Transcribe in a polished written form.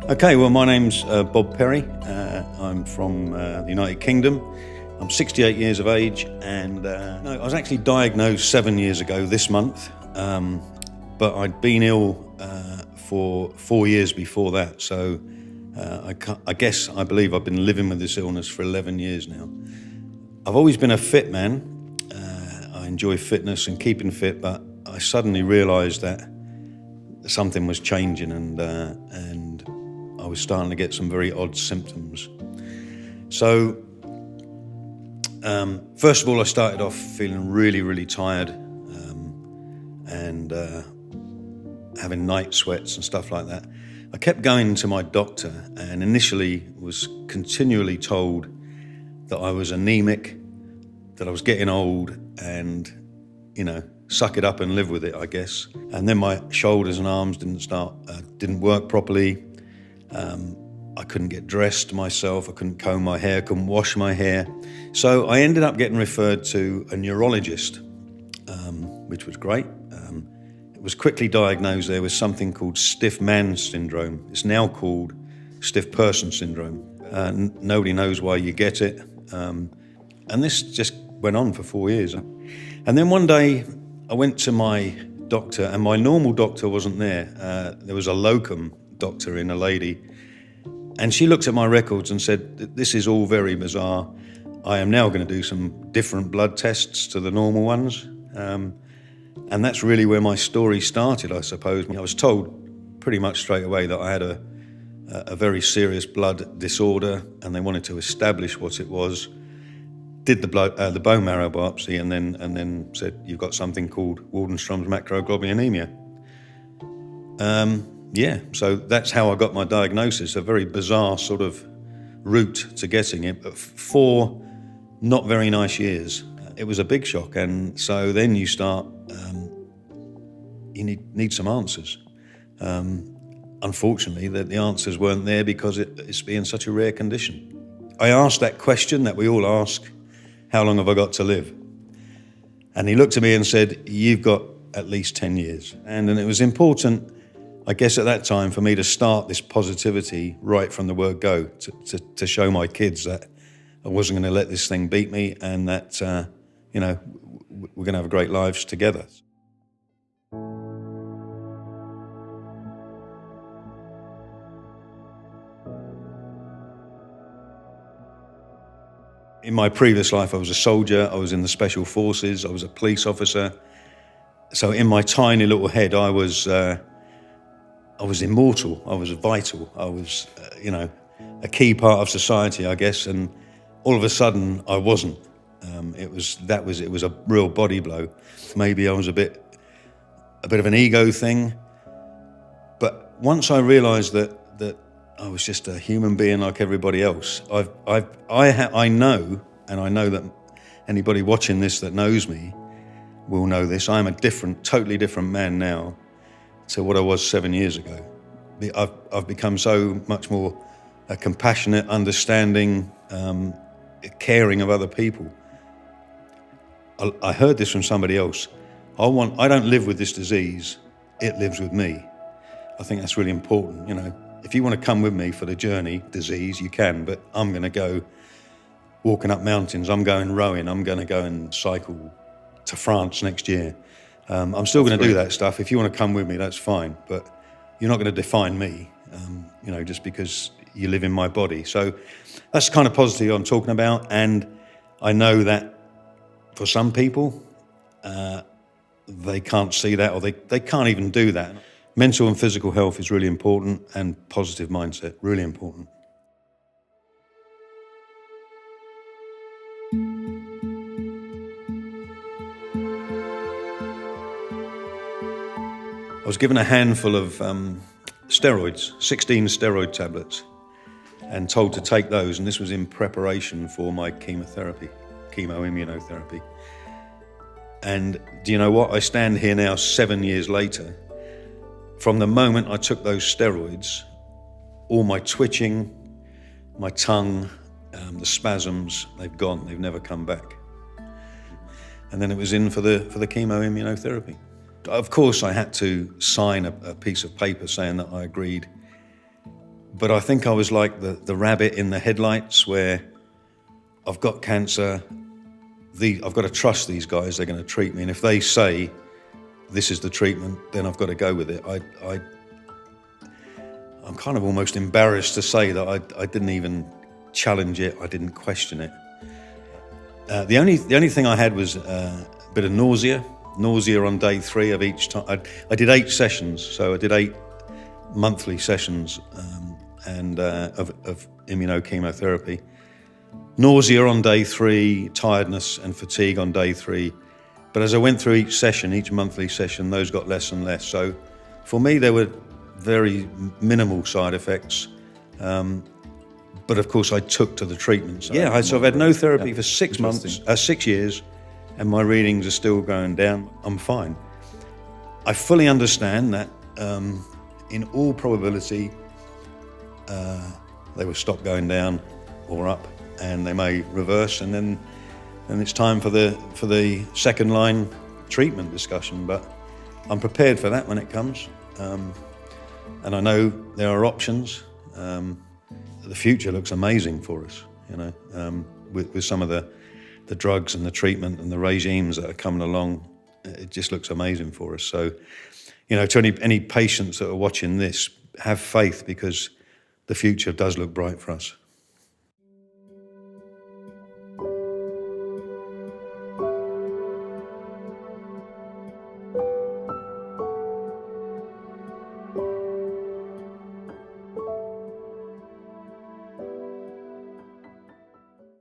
Okay, well, my name's Bob Perry. I'm from the United Kingdom. I'm 68 years of age, and I was actually diagnosed 7 years ago this month, but I'd been ill for 4 years before that, so I believe I've been living with this illness for 11 years now. I've always been a fit man. I enjoy fitness and keeping fit, but I suddenly realised that something was changing, and I was starting to get some very odd symptoms. So, first of all, I started off feeling really, really tired, and having night sweats and stuff like that. I kept going to my doctor, and initially was continually told that I was anemic, that I was getting old, and, suck it up and live with it, I guess. And then my shoulders and arms didn't work properly. I couldn't get dressed myself, I couldn't comb my hair, couldn't wash my hair. So I ended up getting referred to a neurologist, which was great. It was quickly diagnosed there was something called stiff man syndrome. It's now called stiff person syndrome. Nobody knows why you get it. And this just went on for 4 years. And then one day I went to my doctor, and my normal doctor wasn't there. There was a locum doctor in, a lady, and she looked at my records and said, "This is all very bizarre. I am now going to do some different blood tests to the normal ones." And that's really where my story started, I suppose. I was told pretty much straight away that I had a very serious blood disorder, and they wanted to establish what it was. Did the bone marrow biopsy, and then said, "You've got something called Waldenström's Macroglobulinemia." So that's how I got my diagnosis. A very bizarre sort of route to getting it, but 4 not very nice years. It was a big shock, and so then you start. You need some answers. Unfortunately, the answers weren't there because it's being such a rare condition. I asked that question that we all ask: how long have I got to live? And he looked at me and said, "You've got at least 10 years. And it was important, I guess at that time, for me to start this positivity right from the word go, to show my kids that I wasn't going to let this thing beat me, and that, we're going to have great lives together. In my previous life, I was a soldier, I was in the special forces, I was a police officer. So in my tiny little head, I was immortal, I was vital, I was, a key part of society, I guess, and all of a sudden I wasn't. It was a real body blow. Maybe I was a bit of an ego thing, but once I realised that I was just a human being like everybody else, I know, and I know that anybody watching this that knows me will know this. I am a totally different man now to what I was 7 years ago. I've become so much more compassionate, understanding, caring of other people. I heard this from somebody else. I don't live with this disease, it lives with me. I think that's really important, If you want to come with me for the journey, disease, you can, but I'm going to go walking up mountains, I'm going rowing, I'm going to go and cycle to France next year. I'm still going to do that stuff. If you want to come with me, that's fine, but you're not going to define me, just because you live in my body. So that's the kind of positivity I'm talking about, and I know that for some people, they can't see that, or they can't even do that. Mental and physical health is really important, and positive mindset, really important. I was given a handful of steroids, 16 steroid tablets, and told to take those, and this was in preparation for my chemoimmunotherapy. And do you know what? I stand here now 7 years later. From the moment I took those steroids, all my twitching, my tongue, the spasms, they've gone, they've never come back. And then it was in for the chemoimmunotherapy. Of course, I had to sign a piece of paper saying that I agreed But I think I was like the rabbit in the headlights, where I've got cancer, I've got to trust these guys, they're going to treat me. And if they say this is the treatment, then I've got to go with it. I'm kind of almost embarrassed to say that I didn't even challenge it, I didn't question it. The only thing I had was a bit of nausea on day 3 of each time. I did 8 sessions, so I did 8 monthly sessions of immunochemotherapy. Nausea on day 3, tiredness and fatigue on day 3. But as I went through each monthly session, those got less and less. So for me, there were very minimal side effects. But of course, I took to the treatment. So I've had no therapy for 6 months, 6 years, and my readings are still going down. I'm fine. I fully understand that in all probability, they will stop going down or up, and they may reverse, and then it's time for the second line treatment discussion. But I'm prepared for that when it comes, and I know there are options. The future looks amazing for us, with some of the drugs and the treatment and the regimes that are coming along. It just looks amazing for us. So, to any patients that are watching this, have faith, because the future does look bright for us.